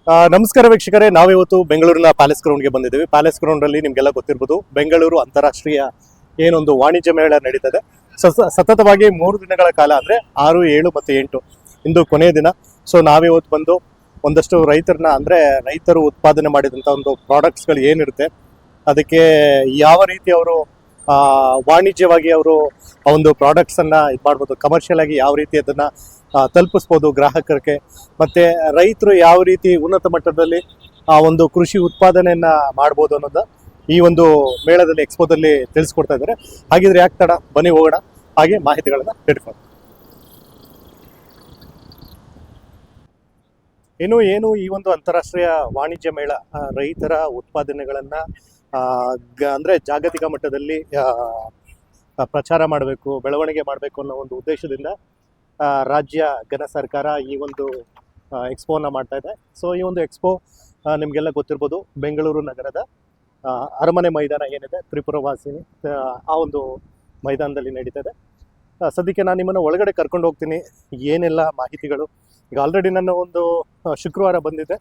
ನಮಸ್ಕಾರ ವೀಕ್ಷಕರೇ, ನಾವಿವತ್ತು ಬೆಂಗಳೂರಿನ ಪ್ಯಾಲೇಸ್ ಗ್ರೌಂಡ್ಗೆ ಬಂದಿದ್ದೀವಿ. ಪ್ಯಾಲೇಸ್ ಗ್ರೌಂಡ್ ಅಲ್ಲಿ ನಿಮ್ಗೆಲ್ಲ ಗೊತ್ತಿರ್ಬೋದು, ಬೆಂಗಳೂರು ಅಂತಾರಾಷ್ಟ್ರೀಯ ಏನೊಂದು ವಾಣಿಜ್ಯ ಮೇಳ ನಡೀತದೆ. ಸತತವಾಗಿ 3 ದಿನಗಳ ಕಾಲ, ಅಂದ್ರೆ 6, 7 ಮತ್ತು 8 ಇಂದು ಕೊನೆಯ ದಿನ. ಸೊ ನಾವಿವತ್ತು ಬಂದು ಒಂದಷ್ಟು ರೈತರು ಉತ್ಪಾದನೆ ಮಾಡಿದಂಥ ಒಂದು ಪ್ರಾಡಕ್ಟ್ಸ್ಗಳು ಏನಿರುತ್ತೆ, ಅದಕ್ಕೆ ಯಾವ ರೀತಿ ಅವರು ವಾಣಿಜ್ಯವಾಗಿ ಅವರು ಆ ಒಂದು ಪ್ರಾಡಕ್ಟ್ಸ್ ಅನ್ನ ಇದು ಮಾಡ್ಬೋದು, ಕಮರ್ಷಿಯಲ್ ಆಗಿ ಯಾವ ರೀತಿ ಅದನ್ನ ತಲುಪಿಸ್ಬೋದು ಗ್ರಾಹಕರಿಗೆ, ಮತ್ತೆ ರೈತರು ಯಾವ ರೀತಿ ಉನ್ನತ ಮಟ್ಟದಲ್ಲಿ ಆ ಒಂದು ಕೃಷಿ ಉತ್ಪಾದನೆಯನ್ನ ಮಾಡ್ಬೋದು ಅನ್ನೋದು ಈ ಒಂದು ಮೇಳದಲ್ಲಿ, ಎಕ್ಸ್ಪೋದಲ್ಲಿ ತಿಳಿಸ್ಕೊಡ್ತಾ ಇದ್ದಾರೆ. ಹಾಗಿದ್ರೆ ಯಾಕೆ ತಡ, ಬನ್ನಿ ಹೋಗೋಣ, ಹಾಗೆ ಮಾಹಿತಿಗಳನ್ನ ತಿಳ್ಕೊಂಡು. ಏನು ಈ ಒಂದು ಅಂತಾರಾಷ್ಟ್ರೀಯ ವಾಣಿಜ್ಯ ಮೇಳ ರೈತರ ಉತ್ಪಾದನೆಗಳನ್ನ ಅಂದ್ರೆ ಜಾಗತಿಕ ಮಟ್ಟದಲ್ಲಿ ಪ್ರಚಾರ ಮಾಡಬೇಕು, ಬೆಳವಣಿಗೆ ಮಾಡಬೇಕು ಅನ್ನೋ ಒಂದು ಉದ್ದೇಶದಿಂದ ರಾಜ್ಯ ಘನ ಸರ್ಕಾರ ಈ ಒಂದು ಎಕ್ಸ್ಪೋನ ಮಾಡ್ತಾ ಇದೆ. ಸೊ ಈ ಒಂದು ಎಕ್ಸ್ಪೋ ನಿಮಗೆಲ್ಲ ಗೊತ್ತಿರ್ಬೋದು, ಬೆಂಗಳೂರು ನಗರದ ಅರಮನೆ ಮೈದಾನ ಏನಿದೆ, ತ್ರಿಪುರವಾಸಿನಿ ಆ ಒಂದು ಮೈದಾನದಲ್ಲಿ ನಡೀತದೆ. ಸದ್ಯಕ್ಕೆ ನಾನು ನಿಮ್ಮನ್ನು ಒಳಗಡೆ ಕರ್ಕೊಂಡು ಹೋಗ್ತೀನಿ. ಏನೆಲ್ಲ ಮಾಹಿತಿಗಳು, ಈಗ ಆಲ್ರೆಡಿ ನಾನು ಒಂದು ಶುಕ್ರವಾರ ಬಂದಿದ್ದೆ,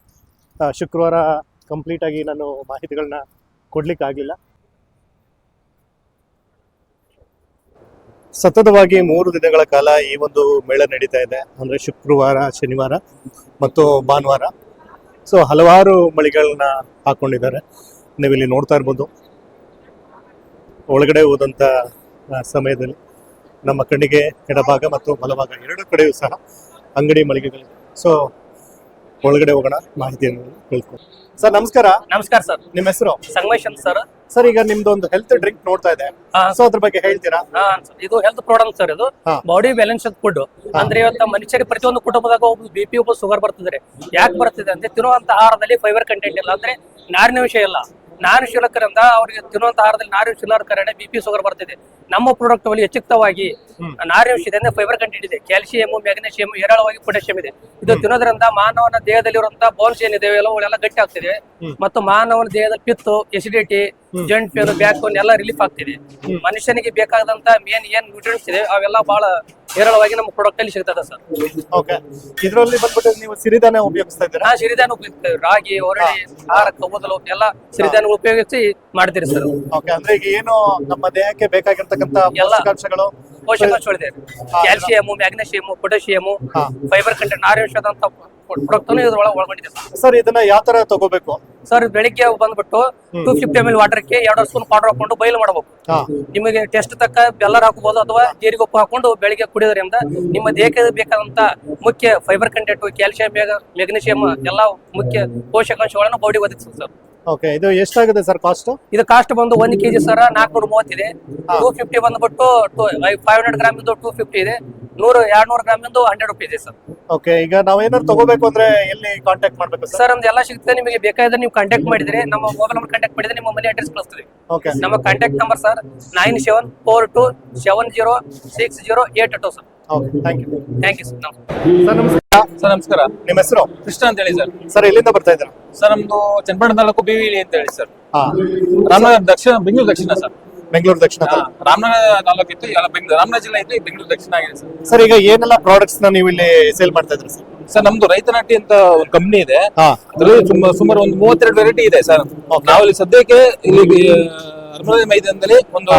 ಶುಕ್ರವಾರ ಕಂಪ್ಲೀಟಾಗಿ ನಾನು ಮಾಹಿತಿಗಳನ್ನ ಕೊಡ್ಲಿಕ್ಕಾಗಲಿಲ್ಲ. ಸತತವಾಗಿ 3 ದಿನಗಳ ಕಾಲ ಈ ಒಂದು ಮೇಳ ನಡೀತಾ ಇದೆ. ಅಂದ್ರೆ ಶುಕ್ರವಾರ, ಶನಿವಾರ ಮತ್ತು ಭಾನುವಾರ. ಸೊ ಹಲವಾರು ಮಳಿಗಳನ್ನ ಹಾಕೊಂಡಿದ್ದಾರೆ, ನೀವಿಲ್ಲಿ ನೋಡ್ತಾ ಇರ್ಬೋದು. ಒಳಗಡೆ ಹೋದಂಥ ಸಮಯದಲ್ಲಿ ನಮ್ಮ ಕಣ್ಣಿಗೆ ಎಡಭಾಗ ಮತ್ತು ಬಲಭಾಗ ಎರಡೂ ಕಡೆಯೂ ಸಹ ಅಂಗಡಿ ಮಳಿಗೆಗಳಿದೆ. ಸೊ ಒಳಗಡೆ ಹೋಗೋಣ, ಮಾಹಿತಿಯನ್ನು ತಿಳ್ಕೊಂಡು. ಸರ್ ನಮಸ್ಕಾರ. ನಮಸ್ಕಾರ ಸರ್. ನಿಮ್ಮ ಹೆಸರು? ಸಂಗಮೇಶ್ ಅಂತ ಸರ್. ಸರ್, ಈಗ ನಿಮ್ದು ಒಂದು ಹೆಲ್ತ್ ಡ್ರಿಂಕ್ ನೋಡ್ತಾ ಇದೆ, ಸೊ ಅದ್ರ ಬಗ್ಗೆ ಹೇಳ್ತೀರಾ? ಇದು ಹೆಲ್ತ್ ಪ್ರಾಡಕ್ಟ್ ಸರ್. ಇದು ಬಾಡಿ ಬ್ಯಾಲೆನ್ಸ್ ಫುಡ್. ಅಂದ್ರೆ ಇವತ್ತು ಮನುಷ್ಯರಿಗೆ ಪ್ರತಿಯೊಂದು ಕುಟುಂಬದಾಗ ಒಬ್ಬ BP, ಒಬ್ಬ ಶುಗರ್ ಬರ್ತಿದ್ರೆ. ಯಾಕೆ ಬರ್ತಿದೆ ಅಂದ್ರೆ ತಿನ್ನುವಂತ ಆಹಾರದಲ್ಲಿ ಫೈಬರ್ ಕಂಟೆಂಟ್ ಇಲ್ಲ, ಅಂದ್ರೆ ನಾರಿನ ವಿಷಯ ಇಲ್ಲ. ನಾರು ಶೀಲಕರಿಂದ ಅವ್ರಿಗೆ ತಿನ್ನುವಂತ ಆಹಾರದಲ್ಲಿ ನಾರು ಶೀಲರ ಕಾರಣ BP, ಶುಗರ್ ಬರ್ತಿದೆ. ನಮ್ಮ ಪ್ರಾಡಕ್ಟ್ ಅಲ್ಲಿ ಹೆಚ್ಚುಕ್ತವಾಗಿ ನಾರಿನ ವಿಷಯ ಇದೆ, ಫೈಬರ್ ಕಂಟೆಂಟ್ ಇದೆ, ಕ್ಯಾಲ್ಸಿಯಂ, ಮ್ಯಾಗ್ನೀಷಿಯಂ, ಹೇರಳವಾಗಿ ಪೊಟ್ಯಾಷಿಯಂ ಇದೆ. ಇದು ತಿನ್ನೋದ್ರಿಂದ ಮಾನವನ ದೇಹದಲ್ಲಿರುವಂತಹ ಬೋನ್ಸ್ ಏನಿದೆ ಅವೆಲ್ಲ ಗಟ್ಟಿ ಆಗ್ತಿದೆ, ಮತ್ತು ಮಾನವನ ದೇಹದಲ್ಲಿ ಪಿತ್ತು, acidity, joint pain, back pain ಎಲ್ಲ ರಿಲೀಫ್ ಆಗ್ತಿದೆ. ಮನುಷ್ಯನಿಗೆ ಬೇಕಾದಂತ ಏನ್ ನ್ಯೂಟ್ರಿಯೆಂಟ್ಸ್ ಇದೆ ಅವೆಲ್ಲ ಬಹಳ ಹೇರಳವಾಗಿ ನಮ್ಮ ಪ್ರಾಡಕ್ಟ್ ಅಲ್ಲಿ ಸಿಗ್ತದೆ ಸರ್. ಓಕೆ, ಇದರಲ್ಲಿ ಬಂದ್ಬಿಟ್ಟು ನೀವು ಸಿರಿಧಾನ್ಯ ಉಪಯೋಗಿಸ್ತಾ ಇದ್ದೀರಾ? ಸಿರಿಧಾನ್ಯ ಉಪಯೋಗಿಸ್ತೇವೆ. ರಾಗಿ, ಒರಳಿ, ಹಾರ, ಕಬ್ಬುದಲು ಎಲ್ಲ ಸಿರಿಧಾನ್ಯ ಉಪಯೋಗಿಸಿ ಮಾಡ್ತೀರಿ ಸರ್. ಓಕೆ, ಅಂದ್ರೆ ಈಗ ಏನು ನಮ್ಮ ದೇಹಕ್ಕೆ ಬೇಕಾಗಿರ್ತಕ್ಕಂಥ ಪೋಷಕಾಂಶಗಳು, ಪೋಷಕಾಂಶಗಳಿದೆ, calcium, magnesium, potassium, fibre content, ನಾರಿನಾಂಶದಂತ ಪ್ರಾಡಕ್ಟ್ ಒಳಗೊಂಡಿದೆ ಸರ್. ಇದನ್ನ ಯಾವ ತರ ತಗೋಬೇಕು ಸರ್? ಬೆಳಿಗ್ಗೆ ಬಂದ್ಬಿಟ್ಟು 250 ml ವಾಟರ್ಗೆ 2 ಸ್ಪೂನ್ ಪೌಡರ್ ಹಾಕೊಂಡು ಬಯಲು ಮಾಡಬೇಕು. ನಿಮಗೆ ಟೆಸ್ಟ್ ತಕ್ಕ ಬೆಲ್ಲರ್ ಹಾಕಬಹುದು ಅಥವಾ ಜೀರಿಗೆ ಉಪ್ಪು ಹಾಕೊಂಡು ಬೆಳಿಗ್ಗೆ ಕುಡಿಯೋದ್ರಿಂದ ನಿಮ್ಮ ದೇಹಕ್ಕೆ ಬೇಕಾದಂತ ಮುಖ್ಯ ಫೈಬರ್ ಕಂಟೆಂಟ್, ಕ್ಯಾಲ್ಸಿಯಂ, ಮೆಗ್ನೀಷಿಯಂ ಎಲ್ಲ ಮುಖ್ಯ ಪೋಷಕಾಂಶಗಳನ್ನು ಬಾಡಿ ಒದಗಿಸುತ್ತೆ ಸರ್. ಓಕೆ, ಇದು ಎಷ್ಟಾಗುತ್ತೆ ಸರ್ ಕಾಸ್ಟ್? ಇದು ಕಾಸ್ಟ್ ಬಂದು 1 kg ಸರ್ 430 ಇದೆ. 250 ಬಂದ್ಬಿಟ್ಟು 500 ಗ್ರಾಮ್ ಇಂದು 250 ಇದೆ. 200 ಗ್ರಾಮ್ ಇಂದು 100 ರೂಪಾಯಿ ಇದೆ ಸರ್. ಓಕೆ, ಈಗ ನಾವೇನಾದ್ರು ತಗೋಬೇಕು ಅಂದ್ರೆ ಎಲ್ಲಿ ಕಾಂಟ್ಯಾಕ್ಟ್ ಮಾಡ್ಬೇಕು ಸರ್? ನಮ್ದು ಎಲ್ಲ ಸಿಗ್ತದೆ. ನಿಮಗೆ ಬೇಕಾದ್ರೆ ನೀವು ಕಾಂಟ್ಯಾಕ್ಟ್ ಮಾಡಿದ್ರೆ, ನಮ್ಮ ಮೊಬೈಲ್ ನಂಬರ್ ಕಾಂಟ್ಯಾಕ್ಟ್ ಮಾಡಿದ್ರೆ ನಿಮ್ಮ ಮನೆ ಅಡ್ರೆಸ್ ಕಳಿಸ್ತೀವಿ. ಓಕೆ, ನಮ್ಮ contact number sir 9742706082 sir. Okay, thank you sir. Sir ನಮಸ್ಕಾರ. ಸರ್ ನಮಸ್ಕಾರ. ನಿಮ್ಮ ಹೆಸರು? ಕೃಷ್ಣ ಅಂತ ಹೇಳಿ ಸರ್. ಸರ್, ಎಲ್ಲಿಂದ ಬರ್ತಾ ಇದ್ದೀರಾ? ಸರ್ ನಮ್ದು ಚನ್ನಪಟ್ಟಣ ತಾಲೂಕು BVL ಅಂತ ಹೇಳಿ ಸರ್. ರಾಮನಗರ ದಕ್ಷಿಣ, ಬೆಂಗಳೂರು ದಕ್ಷಿಣ ಸರ್. ಬೆಂಗಳೂರು ದಕ್ಷಿಣ. ರಾಮನಗರ ತಾಲೂಕು ಇತ್ತು, ರಾಮನಗರ ಜಿಲ್ಲೆ ಇತ್ತು, ಬೆಂಗಳೂರು ದಕ್ಷಿಣ ಆಗಿದೆ ಸರ್. ಸರ್, ಈಗ ಏನೆಲ್ಲ ಪ್ರಾಡಕ್ಟ್ಸ್ ನ ನೀವು ಇಲ್ಲಿ ಸೇಲ್ ಮಾಡ್ತಾ ಇದ್ರಿ ಸರ್? ಸರ್ ನಮ್ದು ರೈತನಾಟ್ಯ ಅಂತ ಒಂದು ಕಂಪನಿ ಇದೆ, ಅದರಲ್ಲಿ ಸುಮಾರು ಒಂದು 32 ವೆರೈಟಿ ಇದೆ ಸರ್. ನಾವು ಇಲ್ಲಿ ಸದ್ಯಕ್ಕೆ ಇಲ್ಲಿ ಅರಮನೆ ಮೈದಾನದಲ್ಲಿ ಒಂದು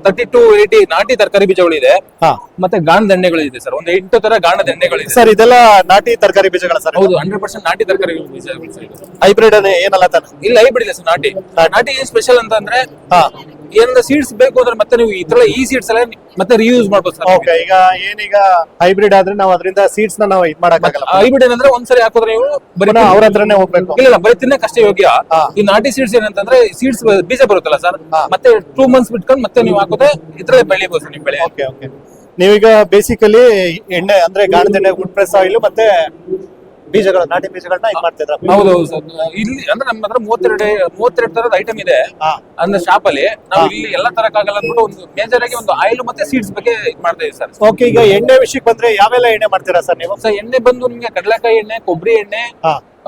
32 ವೆರೈಟಿ ನಾಟಿ ತರಕಾರಿ ಬೀಜಗಳು ಇದೆ, ಮತ್ತೆ ಗಾಣದ ಎಣ್ಣೆಗಳು ಇದೆ ಸರ್. ಒಂದು 8 ತರ ಗಾಣದ ಎಣ್ಣೆಗಳು ಇದೆ ಸರ್. ಇದೆಲ್ಲ ನಾಟಿ ತರಕಾರಿ ಬೀಜಗಳ ಸರ್? ಹೌದು, 100% ನಾಟಿ ತರಕಾರಿ ಬೀಜಗಳು ಸರ್. ಹೈಬ್ರಿಡ್ ಏನಲ್ಲ ತಾನೆ? ಇಲ್ಲ, ಹೈಬ್ರಿಡ್ ಇಲ್ಲ ಸರ್. ನಾಟಿ ಏನ್ ಸ್ಪೆಷಲ್ ಅಂತಂದ್ರೆ ಏನಾದ್ರು ಸೀಡ್ಸ್ ಬೇಕು ಅಂದ್ರೆ ಮತ್ತೆ ನೀವು ಈ ಸೀಡ್ಸ್ ಎಲ್ಲ ಮತ್ತೆ ರಿಯೂಸ್ ಮಾಡ್ಬೋದು ಸರ್. ಓಕೆ, ಈಗ ಹೈಬ್ರಿಡ್ ಆದ್ರೆ ನಾವು ಅದರಿಂದ ಸೀಡ್ಸ್ ನಾವು ಇದು ಮಾಡಕ್ಕಾಗಲ್ಲ. ಹೈಬ್ರಿಡ್ ಏನಂದ್ರೆ ಒಂದ್ಸರಿ ಹಾಕಿದ್ರೆ ನೀವು ಬರೀ ಅವ್ರ ಹತ್ರನೇ ಹೋಗ್ಬೇಕು. ಇಲ್ಲ, ಬರೀ ತಿನ್ನಕ್ಕೆ ಅಷ್ಟೇ ಯೋಗ್ಯ. ಈ ನಾಟಿ ಸೀಡ್ಸ್ ಏನಂತಂದ್ರೆ ಸೀಡ್ಸ್ ಬೀಜ ಬರುತ್ತಲ್ಲ ಸರ್, ಮತ್ತೆ 2 months ಬಿಟ್ಕೊಂಡು ಮತ್ತೆ ನೀವು ಹಾಕಿದ್ರೆ ಇದ್ರಲ್ಲಿ ಬೆಳಿಬಹುದು ಸರ್ ನಿಮ್ ಬೆಳೆ. ಓಕೆ ಓಕೆ, ನೀವೀಗ ಬೇಸಿಕಲಿ ಎಣ್ಣೆ ಅಂದ್ರೆ ಗಾಣದ ಎಣ್ಣೆ, ವುಡ್ ಪ್ರೆಸ್ ಆಯಿಲ್ ಮತ್ತೆ ಬೀಜಗಳ, ನಾಟಿ ಬೀಜಗಳನ್ನ ಇದು ಮಾಡ್ತಿದ್ರ? ಹೌದೌದು ಸರ್. ಇಲ್ಲಿ ಅಂದ್ರೆ ನಮ್ಮ ಹತ್ರ 32 ತರದ ಐಟಮ್ ಇದೆ ಅಂದ್ರೆ ಶಾಪ್ ಅಲ್ಲಿ. ನಾವು ಇಲ್ಲಿ ಎಲ್ಲ ತರಕ್ಕಾಗಲ್ಲ ಅಂದ್ಬಿಟ್ಟು ಒಂದು ಮೇಜರ್ ಆಗಿ ಒಂದು ಆಯಿಲ್ ಮತ್ತೆ ಸೀಡ್ಸ್ ಬಗ್ಗೆ ಇದು ಮಾಡ್ತಾ ಇದೀವಿ ಸರ್. ಓಕೆ, ಈಗ ಎಣ್ಣೆ ವಿಷಯಕ್ಕೆ ಬಂದ್ರೆ ಯಾವೆಲ್ಲ ಎಣ್ಣೆ ಮಾಡ್ತೀರಾ ಸರ್ ನೀವು? ಸರ್, ಎಣ್ಣೆ ಬಂದು ನಿಮ್ಗೆ ಕಡಲೆಕಾಯಿ ಎಣ್ಣೆ, ಕೊಬ್ಬರಿ ಎಣ್ಣೆ,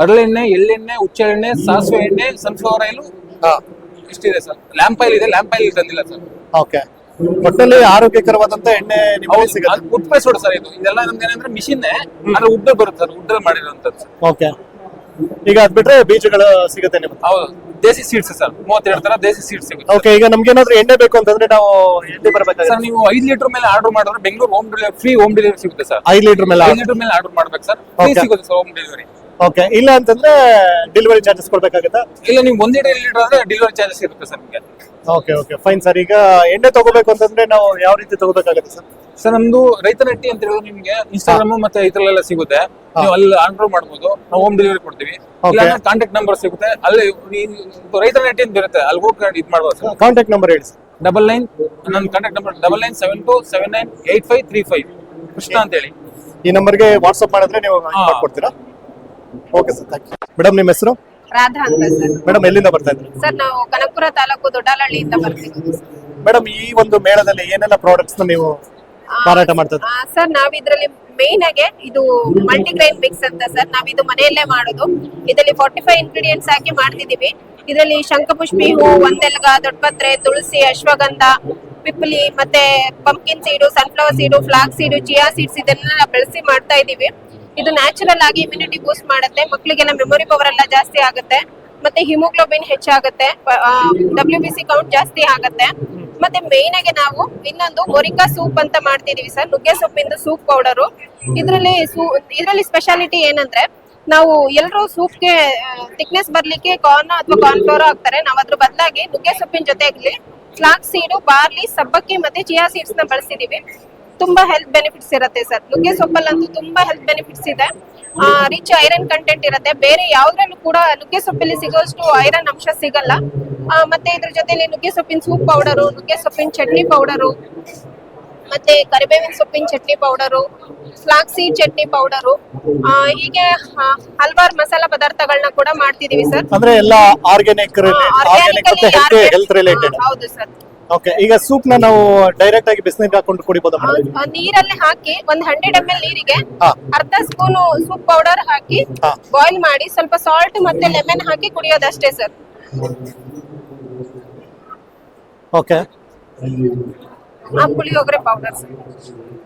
ಹರಳೆಣ್ಣೆ, ಎಳ್ಳೆಣ್ಣೆ, ಹುಚ್ಚೆಣ್ಣೆ, ಸಾಸಿವೆ ಎಣ್ಣೆ, ಸನ್ಫ್ಲವರ್ ಆಯಿಲ್ ಇಷ್ಟಿದೆ ಸರ್. ಲ್ಯಾಂಪ್ ಆಯಿಲ್ ಇದೆ, ಲ್ಯಾಂಪ್ ಆಯಿಲ್ ತಂದಿಲ್ಲ ಸರ್. ಓಕೆ, ಒಟ್ಟಲ್ಲಿ ಆರೋಗ್ಯಕರವಾದಂತ ಎಣ್ಣೆ ನಿಮಗೆ ಸಿಗುತ್ತೆ. Wood press sir. ಇದೆಲ್ಲ ನಮ್ದು ಏನಂದ್ರೆ ಮಿಷಿನ್ ಅಂದ್ರೆ ಉಡ್ಡ ಬರುತ್ತೆ ಸರ್, ಉಡ್ಡ ಮಾಡಿರುವಂತದ್ದು. ಓಕೆ, ಈಗ ಅದ್ ಬಿಟ್ರೆ ಬೀಜಗಳು ಸಿಗುತ್ತೆ ನಿಮ್ಗೆ. ಹೌದು, ದೇಸಿ ಸೀಡ್ಸ್ ಸರ್, 32 ತರ ದೇಸಿ ಸೀಡ್ಸ್ ಸಿಗುತ್ತೆ. ಓಕೆ, ಈಗ ನಮ್ಗೆ ಏನಾದ್ರು ಎಣ್ಣೆ ಬೇಕು ಅಂತಂದ್ರೆ ನಾವು ಎಲ್ಲಿ ಬರ್ಬೇಕಾಗುತ್ತೆ? ಸರ್ ನೀವು 5 ಲೀಟರ್ ಮೇಲೆ ಆರ್ಡರ್ ಮಾಡಿದ್ರೆ Bengaluru home delivery free home delivery ಸಿಗುತ್ತೆ ಸರ್. 5 ಲೀಟರ್ ಮೇಲೆ 5 ಲೀಟರ್ ಮೇಲೆ ಆರ್ಡರ್ ಮಾಡ್ಬೇಕು ಸರ್, ಫ್ರೀ Okay. ಸಿಗುತ್ತೆ ಸರ್ ಹೋಮ್ ಡೆಲಿವರಿ. ಓಕೆ, ಇಲ್ಲ ಅಂತಂದ್ರೆ ಡೆಲಿವರಿ ಚಾರ್ಜಸ್ ಕೊಡ್ಬೇಕಾಗತ್ತಾ? ಇಲ್ಲ ನೀವು 1 ಲೀಟರ್ ಆದ್ರೆ ಡೆಲಿವರಿ ಚಾರ್ಜಸ್ ಇರುತ್ತೆ ಸರ್ ನಿಮಗೆ. Okay okay, fine sir. ಈಗ ಎಣ್ಣೆ ತಗೋಬೇಕು ಅಂತಂದ್ರೆ ನಾವು ಯಾವ ರೀತಿ ತಗೋಬೇಕಾಗುತ್ತೆ ಸರ್? ಸರ್ ನಮ್ದು ರೈತನಟ್ಟಿ ಅಂತ ಹೇಳಿದ್ರೆ ನಿಮ್ಗೆ ಇನ್ಸ್ಟಾಗ್ರಾಮ್ ಮತ್ತೆ ಇದ್ರಲ್ಲೆಲ್ಲ ಸಿಗುತ್ತೆ, ನೀವು ಅಲ್ಲಿ ಆರ್ಡರ್ ಮಾಡ್ಬೋದು, ನಾವು ಹೋಮ್ ಡೆಲಿವರಿ ಕೊಡ್ತೀವಿ. ಇಲ್ಲ ಕಾಂಟ್ಯಾಕ್ಟ್ ನಂಬರ್ ಸಿಗುತ್ತೆ, ಅಲ್ಲಿ ರೈತನಟ್ಟಿ ಅಂತ ಇರುತ್ತೆ, ಅಲ್ಲಿ ಹೋಗಿ ಇದು ಮಾಡ್ಬೋದು ಸರ್. ಕಾಂಟ್ಯಾಕ್ಟ್ ನಂಬರ್ ಹೇಳಿ ಸರ್. 99 ನನ್ನ ಕಾಂಟ್ಯಾಕ್ಟ್ ನಂಬರ್ 9972798535 ಕೃಷ್ಣ ಅಂತ ಹೇಳಿ. ಈ ನಂಬರ್ಗೆ ವಾಟ್ಸ್ಆಪ್ ಮಾಡಿದ್ರೆ ನೀವು ಮಾಡ್ಕೊಡ್ತೀರಾ? Okay sir, thank you. Madam, ನಿಮ್ಮ ಹೆಸರು? ರಾಧಾ ಅಂತ ಸರ್. ಮೇಡಮ್, ಎಲ್ಲಿಂದ ಬರ್ತಾ ಇದ್ರಿ? ಸರ್ ನಾವು ಕನಕಪುರ ತಾಲೂಕು ದೊಡ್ಡಲಹಳ್ಳಿಯಿಂದ ಬರ್ತೀವಿ. ಮೇಡಮ್, ಈ ಒಂದು ಮೇಳದಲ್ಲಿ ಏನೆಲ್ಲ ಪ್ರಾಡಕ್ಟ್ಸ್ ನೀವು ಮಾರಾಟ ಮಾಡ್ತಾ ಇದ್ದೀರಾ? ಸರ್ ನಾವ್ ಇದ್ರಲ್ಲಿ ಮೇನ್ ಆಗಿ ಇದು ಮಲ್ಟಿಗ್ರೈನ್ ಮಿಕ್ಸ್ ಅಂತ ಸರ್, ನಾವ್ ಇದು ಮನೆಯಲ್ಲೇ ಮಾಡೋದು. ಇದರಲ್ಲಿ 45 ಇಂಗ್ರೀಡಿಯೆಂಟ್ಸ್ ಹಾಕಿ ಮಾಡ್ತಿದೀವಿ. ಇದರಲ್ಲಿ ಶಂಖಪುಷ್ಪಿ ಹೂ, ಒಂದೆಲ್ಗ, ದೊಡ್ಡಪತ್ರೆ, ತುಳಸಿ, ಅಶ್ವಗಂಧ, ಪಿಪ್ಪಲಿ, ಮತ್ತೆ ಪಂಪ್ಕಿನ್ ಸೀಡು, ಸನ್ಫ್ಲವರ್ ಸೀಡು, ಫ್ಲಾಕ್ ಸೀಡು, ಚಿಯಾ ಸೀಡ್ಸ್ ಇದನ್ನೆಲ್ಲ ಬೆಳೆಸಿ ಮಾಡ್ತಾ ಇದೀವಿ. ಇದು ನ್ಯಾಚುರಲ್ ಆಗಿ ಇಮ್ಯುನಿಟಿ ಬೂಸ್ಟ್ ಮಾಡುತ್ತೆ, ಮಕ್ಕಳಿಗೆಲ್ಲ ಮೆಮೊರಿ ಪವರ್ ಎಲ್ಲ ಜಾಸ್ತಿ ಆಗುತ್ತೆ, ಮತ್ತೆ ಹಿಮೋಗ್ಲೋಬಿನ್ ಹೆಚ್ಚಾಗುತ್ತೆ, WBC ಕೌಂಟ್ ಜಾಸ್ತಿ ಆಗುತ್ತೆ. ಮತ್ತೆ ಮೇನ್ ಆಗಿ ನಾವು ಇನ್ನೊಂದು ಮೊರಿಕಾ ಸೂಪ್ ಅಂತ ಮಾಡ್ತಿದೀವಿ ಸರ್, ನುಗ್ಗೆ ಸೊಪ್ಪಿಂದ ಸೂಪ್ ಪೌಡರು. ಇದರಲ್ಲಿ ಸ್ಪೆಷಾಲಿಟಿ ಏನಂದ್ರೆ ನಾವು ಎಲ್ಲರೂ ಸೂಪ್ಗೆ ಥಿಕ್ನೆಸ್ ಬರ್ಲಿಕ್ಕೆ ಕಾರ್ನ್ ಅಥವಾ ಕಾರ್ನ್ಫ್ಲೋರ್ ಹಾಕ್ತಾರೆ, ನಾವು ಅದ್ರ ಬದಲಾಗಿ ನುಗ್ಗೆ ಸೊಪ್ಪಿನ ಜೊತೆಗೆ ಫ್ಲಾಕ್ ಸೀಡು, ಬಾರ್ಲಿ, ಸಬ್ಬಕ್ಕಿ ಮತ್ತೆ ಚಿಯಾ ಸೀಡ್ಸ್ ನ ಬಳಸಿದೀವಿ. ತುಂಬಾ ಹೆಲ್ತ್ ಬೆನಿಫಿಟ್ಸ್ ಇರುತ್ತೆ ಸರ್. ನುಗ್ಗೆ ಸೊಪ್ಪಲ್ಲಂತೂ ತುಂಬಾ ಹೆಲ್ತ್ ಬೆನಿಫಿಟ್ಸ್ ಇದೆ. ರಿಚ್ ಐರನ್ ಕಂಟೆಂಟ್ ಇರುತ್ತೆ, ಬೇರೆ ಯಾವ್ದ್ರಲ್ಲೂ ಕೂಡ ನುಗ್ಗೆ ಸೊಪ್ಪಲ್ಲಿ ಸಿಗೋಷ್ಟು ಐರನ್ ಅಂಶ ಸಿಗಲ್ಲ. ಮತ್ತೆ ಇದ್ರ ಜೊತೆಲಿ ನುಗ್ಗೆ ಸೊಪ್ಪಿನ ಸೂಪ್ ಪೌಡರು, ನುಗ್ಗೆ ಸೊಪ್ಪಿನ ಚಟ್ನಿ ಪೌಡರು, ಮತ್ತೆ ಕರಿಬೇವಿನ ಸೊಪ್ಪಿನ chutney powder, flax seed chutney powder, ಹೀಗೆ ಹಲವಾರು ಮಸಾಲಾ ಪದಾರ್ಥಗಳನ್ನ ಕೂಡ ಮಾಡ್ತಿದೀವಿ ಸರ್. ಅಂದ್ರೆ ಎಲ್ಲ ಆರ್ಗ್ಯಾನಿಕ್ ಹೆಲ್ತ್ ರಿಲೇಟೆಡ್. ಹೌದು ಸರ್. ಓಕೆ, ಈಗ ಸೂಪ್ ನ ನಾವು ಡೈರೆಕ್ಟ್ ಆಗಿ ಬಿಸಿನೀರಿಗೆ ಹಾಕೊಂಡು ಕುಡಿಬೋದಾ ಮೇಡಮ್? ನೀರಲ್ಲಿ ಹಾಕಿ ಒಂದು 100 ml ನೀರಿಗೆ ಹಾ. ಅರ್ಧ ಸ್ಪೂನ್ ಸೂಪ್ ಪೌಡರ್ ಹಾಕಿ ಹಾ. ಬಾಯ್ಲ್ ಮಾಡಿ ಸ್ವಲ್ಪ ಸಾಲ್ಟ್ ಮತ್ತೆ ಲೆಮನ್ ಹಾಕಿ ಕುಡಿಯೋದಷ್ಟೇ sir. Okay, puliyogare powder sir,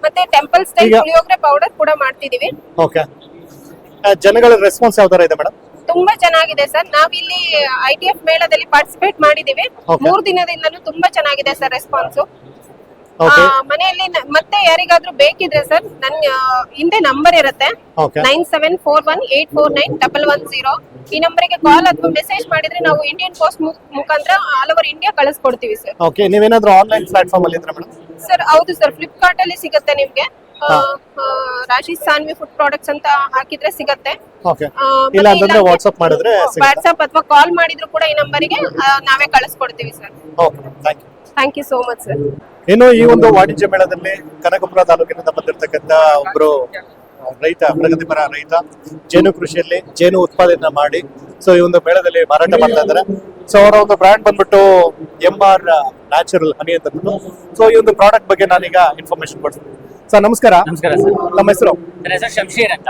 ಮತ್ತೆ ಟೆಂಪಲ್ ಸ್ಟೈಲ್ ಈಗ- ಪುಳಿಯೋಗರೆ ಪೌಡರ್ ಕೂಡ ಮಾಡ್ತಿದೀವಿ. ಓಕೆ. ಜನಗಳ ರೆಸ್ಪಾನ್ಸ್ ಯಾವ ತರ ಇದೆ ಮೇಡಮ್? ತುಂಬಾ ಚೆನ್ನಾಗಿದೆ ಸರ್. ನಾವಿಲ್ಲಿ ITF ಮೇಳದಲ್ಲಿ ಪಾರ್ಟಿಸಿಪೇಟ್ ಮಾಡಿದೀವಿ. Okay. 3 ದಿನದಿಂದಲೂ ತುಂಬಾ ಚೆನ್ನಾಗಿದೆ ಸರ್ ರೆಸ್ಪಾನ್ಸ್. ಓಕೆ ಮನೆಯಲ್ಲಿ ಮತ್ತೆ ಯಾರಿಗಾದ್ರೂ ಬೇಕಿದ್ರೆ ಸರ್, ನನ್ನ ಹಿಂದೆ ನಂಬರ್ ಇರುತ್ತೆ, ಓಕೆ 9741849110. ಈ ನಂಬರ್ಗೆ ಕಾಲ್ ಅಥವಾ ಮೆಸೇಜ್ ಮಾಡಿದ್ರೆ ನಾವು ಇಂಡಿಯನ್ ಪೋಸ್ಟ್ ಮುಖಾಂತರ ಆಲ್ ಓವರ್ ಇಂಡಿಯಾ ಕಳಿಸ್ಕೊಡ್ತೀವಿ ಸರ್. ಓಕೆ. ನೀವೇನಾದ್ರೂ ಆನ್ಲೈನ್ ಪ್ಲಾಟ್ಫಾರ್ಮ್ ಅಲ್ಲಿ ಇದ್ರೆ ಮೇಡಮ್? ಸರ್ ಹೌದು ಸರ್, ಫ್ಲಿಪ್ಕಾರ್ಟ್ ಅಲ್ಲಿ ಸಿಗುತ್ತೆ ನಿಮ್ಗೆ. ರಾಶಿ ಸಾನ್ವಿ ಫುಡ್ ಪ್ರಾಡಕ್ಟ್ಸ್ ಅಂತ ಹಾಕಿದ್ರೆ ಸಿಗತ್ತೆ. ಓಕೆ, ಇಲ್ಲ ಅಂತಂದ್ರೆ ವಾಟ್ಸ್ಆಪ್ ಮಾಡಿದ್ರೆ ಸಿಗುತ್ತೆ. ವಾಟ್ಸ್ಆಪ್ ಅಥವಾ ಕಾಲ್ ಮಾಡಿದ್ರು ಕೂಡ ಈ ನಂಬರಿಗೆ ನಾವೇ ಕಳಿಸ್ಕೊಡ್ತೀವಿ sir. Okay, thank you. Thank you so much sir. ಇನ್ನು ಈ ಒಂದು ವಾಣಿಜ್ಯ ಮೇಳದಲ್ಲಿ ಕನಕಪುರ ತಾಲೂಕಿನಿಂದ ಬಂದಿರತಕ್ಕಂತ ಒಬ್ರು ರೈತ, ಪ್ರಗತಿಪರ ರೈತ, ಜೇನು ಕೃಷಿಯಲ್ಲಿ ಜೇನು ಉತ್ಪಾದನೆ ಮಾಡಿ ಸೊ ಈ ಒಂದು ಮೇಳದಲ್ಲಿ ಮಾರಾಟ ಮಾಡ್ತಾ ಇದ್ದಾರೆ. ಸೊ ಅವರ ಒಂದು ಬ್ರ್ಯಾಂಡ್ ಬಂದ್ಬಿಟ್ಟು MR ನ್ಯಾಚುರಲ್ ಹನಿ ಅಂತ. ಸೊ ಈ ಒಂದು ಪ್ರಾಡಕ್ಟ್ ಬಗ್ಗೆ ನಾನೀಗ ಇನ್ಫಾರ್ಮೇಶನ್ ಕೊಡ್ತೀನಿ. ಸರ್ ನಮಸ್ಕಾರ. ನಮಸ್ಕಾರ ಸರ್, ನಮ್ಮ ಹೆಸರು? ನನ್ನ ಹೆಸರು ಶಂಶೀರ್ ಅಂತ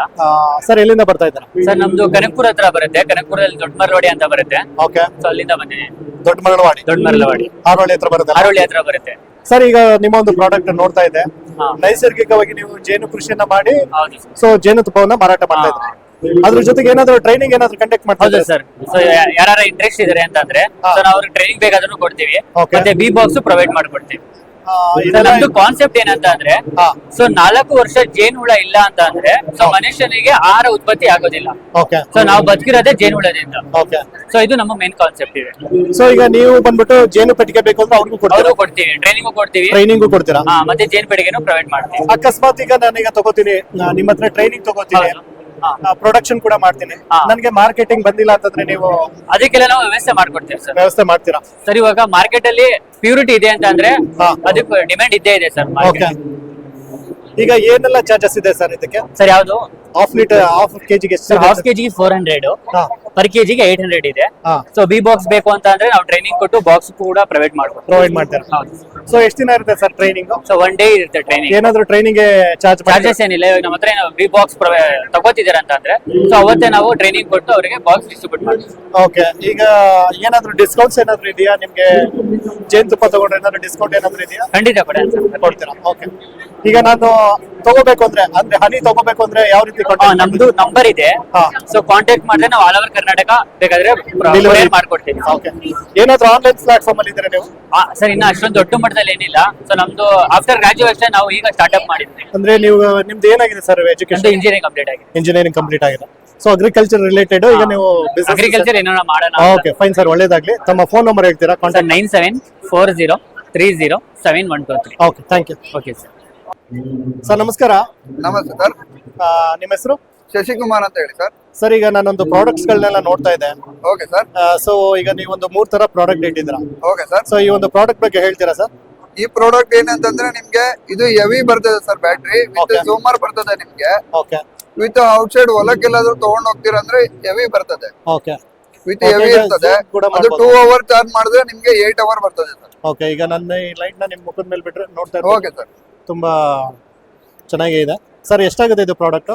ಸರ್, ಎಲ್ಲಿಂದ ಬರ್ತಾ ಇದ್ದಾರೆ? ಸರ್. ನಮ್ದು ಕನಕಪುರ ಹತ್ರ ಬರುತ್ತೆ, ಕನಕಪುರದಲ್ಲಿ ದೊಡ್ಡ ಮರವಾಡಿ ಅಂತ ಬರುತ್ತೆ. ಓಕೆ, ಸೊ ಅಲ್ಲಿಂದ ಬಂದಿದ್ದೀನಿ. ದೊಡ್ಡ ಮರಳವಾಡಿ, ದೊಡ್ಡ ಮರವಾಡಿ, ಆರೋಳಿ ಹತ್ರ ಬರುತ್ತೆ. ಆರೋಳಿ ಹತ್ರ ಬರುತ್ತೆ. ಸರ್, ಈಗ ನಿಮ್ಮ ಒಂದು ಪ್ರಾಡಕ್ಟ್ ನೋಡ್ತಾ ಇದೆ, ಹಾ. ನೈಸರ್ಗಿಕವಾಗಿ ನೀವು ಜೇನು ಕೃಷಿಯನ್ನ ಮಾಡಿ ಹೌದು ಸರ್. ಸೊ ಜೇನುತುಪ್ಪವನ್ನ ಮಾರಾಟ ಮಾಡ್ತಾ ಇದ್ದಾರೆ. ಅದ್ರ ಜೊತೆಗೆ ಏನಾದ್ರು ಟ್ರೈನಿಂಗ್ ಏನಾದ್ರು ಕಂಡಕ್ಟ್ ಮಾಡ್ತಾ ಹೌದು ಇದ್ದಾರೆ? ಸರ್. ಸೊ ಯಾರ ಇಂಟ್ರೆಸ್ಟ್ ಇದಾರೆ ಅಂತಂದ್ರೆ ಹಾ. ಸೊ ನಾವು ಅವ್ರಿಗೆ ಟ್ರೈನಿಂಗ್ ಬೇಕಾದ್ರೂ ಕೊಡ್ತೀವಿ, Okay. ಮತ್ತೆ ಬಿ ಬಾಕ್ಸ್ ಪ್ರೊವೈಡ್ ಮಾಡ್ಕೊಡ್ತೀವಿ. ಇದೆಲ್ಲ ನಮ್ದು ಕಾನ್ಸೆಪ್ಟ್ ಏನಂತ ಅಂದ್ರೆ ಹಾ. ಸೊ 4 ವರ್ಷ ಜೇನು ಹುಳ ಇಲ್ಲ ಅಂತ ಅಂದ್ರೆ ಸೊ ಮನುಷ್ಯನಿಗೆ ಆಹಾರ ಉತ್ಪತ್ತಿ ಆಗೋದಿಲ್ಲ. ಓಕೆ ಸೊ ನಾವು ಬದುಕಿರೋದೇ ಜೇನು ಹುಳದಿಂದ. ಓಕೆ. ಸೊ ಇದು ನಮ್ಮ ಮೇನ್ ಕಾನ್ಸೆಪ್ಟ್ ಇದೆ. ಸೊ ಈಗ ನೀವು ಬಂದ್ಬಿಟ್ಟು ಜೇನು ಪೆಟ್ಟಿಗೆ ಬೇಕು ಅಂದ್ರೆ ಅವ್ರಿಗೂ ಕೊಡ್ತೀರಾ? ಅವ್ರಿಗೂ ಕೊಡ್ತೀವಿ, ಟ್ರೈನಿಂಗು ಕೊಡ್ತೀವಿ, ಟ್ರೈನಿಂಗು ಕೊಡ್ತೀರಾ? ಮತ್ತೆ ಜೇನು ಪೆಟ್ಟಿಗೆನೂ ಪ್ರೊವೈಡ್ ಮಾಡ್ತೀವಿ. ಅಕಸ್ಮಾತ್ ಈಗ ನಾನೀಗ ತಗೋತೀನಿ, ನಿಮ್ಮ ಹತ್ರ ಟ್ರೈನಿಂಗ್ ತಗೋತೀನಿ, ಹೌದು. ಹಾ. ಪ್ರೊಡಕ್ಷನ್ ಕೂಡ ಮಾಡ್ತೀನಿ, ಹಾ. ನನಗೆ ಮಾರ್ಕೆಟಿಂಗ್ ಬಂದಿಲ್ಲ ಅಂತಂದ್ರೆ ನೀವು ಅದಕ್ಕೆಲ್ಲ ನಾವು ವ್ಯವಸ್ಥೆ ಮಾಡ್ಕೊಡ್ತೀವಿ ಸರ್. ವ್ಯವಸ್ಥೆ ಮಾಡ್ತೀರಾ? ಸರ್, ಇವಾಗ ಮಾರ್ಕೆಟ್ ಅಲ್ಲಿ ಪ್ಯೂರಿಟಿ ಇದೆ ಅಂತ ಅಂದ್ರೆ ಹಾ. ಅದಕ್ಕೆ ಡಿಮ್ಯಾಂಡ್ ಇದ್ದೇ ಇದೆ ಸರ್. ಓಕೆ. ಈಗ ಏನೆಲ್ಲ ಚಾರ್ಜಸ್ ಇದೆ ಸರ್ ಇದಕ್ಕೆ? ಸರ್ ಯಾವ್ದು? ಹಾಫ್ ಕೆಜಿಗೆ ಎಷ್ಟು? ಸರ್ ಹಾಫ್ ಕೆಜಿಗೆ 400, ಹಾ. ಪರ್ ಕೆಜಿಗೆ 800 ಇದೆ. ಹಾ. ಸೊ ಬಿ ಬಾಕ್ಸ್ ಬೇಕು ಅಂತ ಅಂದ್ರೆ ನಾವು ಟ್ರೈನಿಂಗ್ ಕೊಟ್ಟು ಬಾಕ್ಸ್ ಕೂಡ ಪ್ರೊವೈಡ್ ಮಾಡ್ಕೊಡ್ತೀವಿ. ಪ್ರೊವೈಡ್ ಮಾಡ್ತೀರಾ? ಹೌದು. ಸೊ ಎಷ್ಟು ದಿನ ಇರುತ್ತೆ ಸರ್ ಟ್ರೈನಿಂಗ್? ಸೊ 1 ಡೇ ಇರುತ್ತೆ ಟ್ರೈನಿಂಗ್. ಏನಾದ್ರು ಟ್ರೈನಿಂಗ್ ಚಾರ್ಜಸ್ ಏನಿಲ್ಲ. ಇವಾಗ ನಮ್ಮ ಹತ್ರ ಬಿ ಬಾಕ್ಸ್ ತಗೋತಿದ್ದಾರೆ ಅಂತ ಅಂದ್ರೆ ಸೊ ಅವತ್ತೇ ನಾವು ಟ್ರೈನಿಂಗ್ ಕೊಟ್ಟು ಅವರಿಗೆ ಬಾಕ್ಸ್ ಡಿಸ್ಟ್ರಿಬ್ಯೂಟ್ ಮಾಡ್ತೀವಿ. ಓಕೆ. ಈಗ ಏನಾದ್ರು ಡಿಸ್ಕೌಂಟ್ಸ್ ಏನಾದ್ರು ಇದೆಯಾ ನಿಮ್ಗೆ? ಜೇನುತುಪ್ಪ ತಗೊಂಡ್ರೆ ಏನಾದ್ರು ಡಿಸ್ಕೌಂಟ್ ಏನಾದ್ರು ಇದೆಯಾ? ಖಂಡಿತ ಕೊಡ ಕೊಡ್ತೀರಾ? ಓಕೆ. ಈಗ ನಾನು ತಗೋಬೇಕು ಅಂದ್ರೆ ಹನಿ ತಗೋಬೇಕು ಅಂದ್ರೆ ಯಾವ ರೀತಿ contact ನಮ್ದು ನಂಬರ್ ಇದೆ. ಹಾ. ಸೊ ಕಾಂಟ್ಯಾಕ್ಟ್ ಮಾಡಿದ್ರೆ ನಾವು ಆಲ್ ಓವರ್ ಕರ್ನಾಟಕ ಬೇಕಾದ್ರೆ Delivery. ಕೊರಿಯರ್ ಮಾಡ್ಕೊಡ್ತೀವಿ. ಓಕೆ ಏನಾದ್ರೂ ಆನ್ಲೈನ್ ಪ್ಲಾಟ್ಫಾರ್ಮ್ ಅಲ್ಲಿ ಇದ್ರೆ ನೀವು ಸರ್ ಇನ್ನ ಅಷ್ಟೊಂದು ದೊಡ್ಡ ಮಟ್ಟದಲ್ಲಿ ಏನಿಲ್ಲ. ಸೊ ನಮ್ದು ಆಫ್ಟರ್ ಗ್ರಾಜುಯೇಷನ್ ನಾವು ಈಗ ಸ್ಟಾರ್ಟ್ಅಪ್ ಮಾಡಿದ್ವಿ. ಅಂದ್ರೆ ನೀವು ನಿಮ್ದು ಏನಾಗಿದೆ ಸರ್ ನಮ್ದು ಎಜುಕೇಶನ್ ಇಂಜಿನಿಯರಿಂಗ್ ಕಂಪ್ಲೀಟ್ ಆಗಿದೆ. ಇಂಜಿನಿಯರಿಂಗ್ ಕಂಪ್ಲೀಟ್ ಆಗಿದೆ ಸೊ ಅಗ್ರಿಕಲ್ಚರ್ ರಿಲೇಟೆಡ್ ಈಗ ನೀವು ಅಗ್ರಿಕಲ್ಚರ್ ಏನೋ ಮಾಡೋಣ. ಓಕೆ ಫೈನ್ ಸರ್ ಒಳ್ಳೇದಾಗ್ಲಿ ತಮ್ಮ ಫೋನ್ ನಂಬರ್ ಹೇಳ್ತೀರಾ sir contact 9740307123. Okay thank you okay sir. Sir ನಮಸ್ಕಾರ ನಮಸ್ತೆ ಸರ್, ನಿಮ್ಮ ಹೆಸರು ಶಶಿಕುಮಾರ್ ಅಂತ ಹೇಳಿ ಸರ್. ಸರ್ ಈಗ ನಾನೊಂದು ಪ್ರಾಡಕ್ಟ್ಸ್ ಗಳನ್ನೆಲ್ಲ ನೋಡ್ತಾ ಇದ್ದೆ ಓಕೆ ಸರ್. ಸೊ ಈಗ ನೀವೊಂದು 3 ತರ ಪ್ರಾಡಕ್ಟ್ ಇಟ್ಟಿದ್ದೀರಾ ಓಕೆ ಸರ್. ಸೊ ಈ ಒಂದು ಪ್ರಾಡಕ್ಟ್ ಬಗ್ಗೆ ಹೇಳ್ತೀರಾ ಸರ್ ಈ ಪ್ರಾಡಕ್ಟ್ ಏನಂತಂದ್ರೆ ನಿಮ್ಗೆ ಇದು ಹೆವಿ ಬರ್ತದೆ ಸರ್, ಬ್ಯಾಟ್ರಿ ವಿತ್ Okay. ಜೂಮರ್ ಬರ್ತದೆ ನಿಮ್ಗೆ. ಓಕೆ ವಿತ್ ಔಟ್ಸೈಡ್ ಹೊಲಕ್ಕೆಲ್ಲಾದ್ರೂ ತಗೊಂಡ್ ಹೋಗ್ತೀರಂದ್ರೆ ಹೆವಿ ಬರ್ತದೆ, ಓಕೆ ವಿತ್ Okay, ಹೆವಿ ಈಗ ಇರ್ತದೆ. zoom ಕೂಡ ಅದು ಮಾಡ್ಬೋದು. 2 ಅವರ್ ಚಾರ್ಜ್ ಮಾಡಿದ್ರೆ ನಿಮ್ಗೆ 8 ಅವರ್ ಬರ್ತದೆ ಸರ್. ಓಕೆ ಈಗ ನನ್ನ ಈ ಲೈಟ್ ನ ನಿಮ್ ಮುಖದ ಮೇಲೆ ಬಿಟ್ರೆ ನೋಡ್ತಾ ಇರ್ಬೋದು ಓಕೆ ಸರ್. ತುಂಬಾ ಚೆನ್ನಾಗೇ ಇದೆ ಸರ್ ಎಷ್ಟಾಗುತ್ತೆ ಇದು ಪ್ರಾಡಕ್ಟ್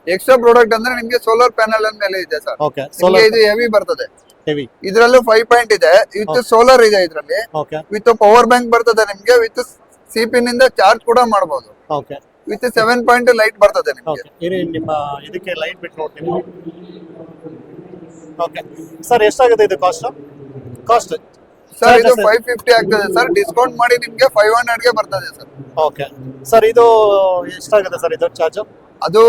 ಎಕ್ಸ್ಟ್ರಾ ಪ್ರಾಡಕ್ಟ್ ಅಂದ್ರೆ ನಿಮ್ಗೆ ಸೋಲಾರ್ ಪ್ಯಾನಲ್ ಮೇಲೆ ಇದೆ ಸರ್. ಓಕೆ ನಿಮ್ಗೆ ಸೋಲಾರ್ ಇದು ಹೆವಿ ಬರ್ತದೆ. ಹೆವಿ ಇದ್ರಲ್ಲೂ 5 ಪಾಯಿಂಟ್ ಇದೆ, ವಿತ್ ಸೋಲಾರ್ ಇದೆ ಇದ್ರಲ್ಲಿ. ಓಕೆ ವಿತ್ ಪವರ್ ಬ್ಯಾಂಕ್ ಬರ್ತದೆ ನಿಮ್ಗೆ, ವಿತ್ ಸಿಪಿ ನಿಂದ ಚಾರ್ಜ್ ಕೂಡ ಮಾಡಬಹುದು. ಓಕೆ ವಿತ್ 7 ಪಾಯಿಂಟ್ ಲೈಟ್ ಬರ್ತದೆ ನಿಮ್ಗೆ. ಓಕೆ ಇರಿ ನಿಮ್ಮ ಇದಕ್ಕೆ ಲೈಟ್ ಬಿಟ್ಟು ನೋಡ್ತೀನಿ ಓಕೆ ಸರ್ ಎಷ್ಟಾಗುತ್ತೆ ಇದು ಕಾಸ್ಟ್ ಸರ್ ಇದು 550 ಆಗ್ತದೆ ಸರ್, ಡಿಸ್ಕೌಂಟ್ ಮಾಡಿ ನಿಮ್ಗೆ 500 ಗೆ ಬರ್ತದೆ ಸರ್. ಓಕೆ ಸರ್ ಇದು ಎಷ್ಟಾಗುತ್ತೆ ಸರ್ ಇದು ಚಾರ್ಜ್ ಅದು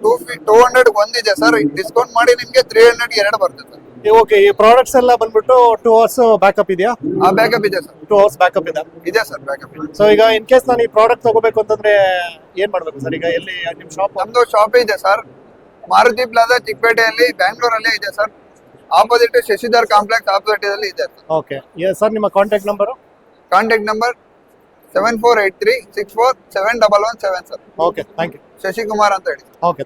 200 ಒಂದಿದೆ ಸರ್, ಡಿಸ್ಕೌಂಟ್ ಮಾಡಿ ನಿಮ್ಗೆ 300 ಎರಡು ಬರ್ತದೆ ಸರ್. ಓಕೆ ಈ ಪ್ರಾಡಕ್ಟ್ಸ್ ಎಲ್ಲ ಬಂದ್ಬಿಟ್ಟು 2 ಅವರ್ಸ್ ಬ್ಯಾಕಪ್ ಇದೆಯಾ ಆ ಬ್ಯಾಕಪ್ ಇದೆ ಸರ್. 2 ಅವರ್ಸ್ ಬ್ಯಾಕಪ್ ಇದೆ ಇದೆ ಸರ್ ಬ್ಯಾಕಪ್ ಇದೆ. ಸೊ ಈಗ ಇನ್ ಕೇಸ್ ನಾನು ಈ ಪ್ರಾಡಕ್ಟ್ ತಗೋಬೇಕು ಅಂತಂದ್ರೆ ಏನ್ ಮಾಡ್ಬೇಕು ಸರ್ ಈಗ ಎಲ್ಲಿ ನಿಮ್ ಶಾಪ್ ನಮ್ದು ಶಾಪ್ ಇದೆ ಸರ್, ಮಾರುತಿ ಪ್ಲಾಜಾ ಚಿಕ್ಕಪೇಟೆಯಲ್ಲಿ, ಬ್ಯಾಂಗ್ಳೂರಲ್ಲೇ ಇದೆ sir. Opposite Shashidhar complex opposite ಅಲ್ಲಿ ಇದೆ ಸರ್. ಓಕೆ ಸರ್ ನಿಮ್ಮ contact number contact number 7483647117 sir. Okay thank you Shashikumar ಅಂತ ಹೇಳಿ. Okay thank you